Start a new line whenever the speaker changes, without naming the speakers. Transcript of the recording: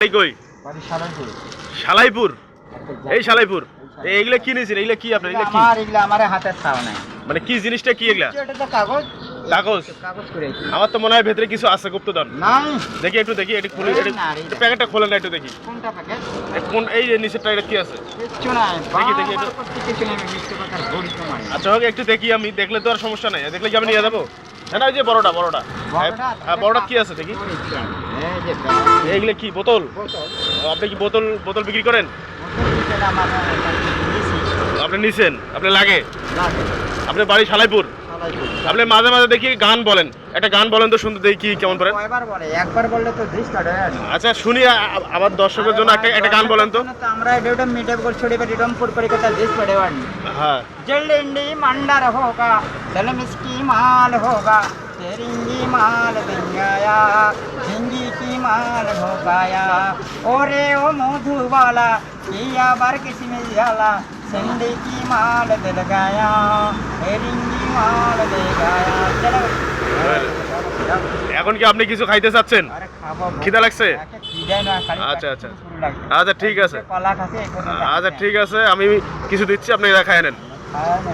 এই কই শালাইপুর এই শালাইপুর এইগুলা কি নিয়েছেন? এইগুলা কি আপনার? এগুলা কি?
এগুলা আমার হাতের ছাও নাই।
মানে কি জিনিসটা কি এগুলা?
এটা তো কাগজ
কাগজ
কাগজ করে।
আমার তো মনে হয় ভেতরে কিছু আছে গুপ্তধন।
নাই
দেখি একটু দেখি, এটা খুলে
না,
প্যাকেটটা খোলেন না একটু দেখি।
কোনটা প্যাকেট?
কোন এই যে নিচেরটা এটা কি আছে?
কিচ্ছু নাই।
দেখি একটু।
কিছু নেই, আমি মিথ্যে কথা বলতে পারি না।
আচ্ছা হোক, একটু দেখি, আমি দেখলে তো আর সমস্যা নাই। দেখলে কি আমি নিয়ে যাবো? না ওই যে বড়টা হ্যাঁ বড়টা কি আছে দেখি।
এই যে
এইগুলা কি বোতল?
বোতল
আপনি কি বোতল বিক্রি করেন?
বোতল আমার
আপনি নিছেন? আপনি লাগে?
লাগে
আপনার বাড়ি শালাইপুর?
শালাইপুর।
আপনি মাঝে মাঝে দেখি গান বলেন, একটা গান বলেন তো শুনতে দেখি কেমন পারেন।
কয়বার বলে? একবার বললে তো 20 টাকা দেয়।
আচ্ছা শুনি, আমার দর্শকের জন্য একটা গান বলেন তো।
আমরা এটা মিটআপ করে छोड़े पर रिडम पर कथा 20 पड़े वाली।
হ্যাঁ
जल्दी मंडर होगा दल मिस्की माल होगा तेरिंगी माल दंगाया हिंगी की माल हो गाया ओरे ओ मधु वाला किया बार किसमें जाला संडे की माल दिल गाया तेरिंगी माल दे गाया चलो
এখন কি আপনি কিছু খাইতে চাচ্ছেন?
अरे खाबो
খিদা লাগছে?
খিদা না খালি
আচ্ছা আচ্ছা
শুরু লাগছে
আচ্ছা ঠিক আছে।
কলা খাসে
আচ্ছা ঠিক আছে, আমি কিছু দিচ্ছি, আপনি এটা খাই নেন।
খায় না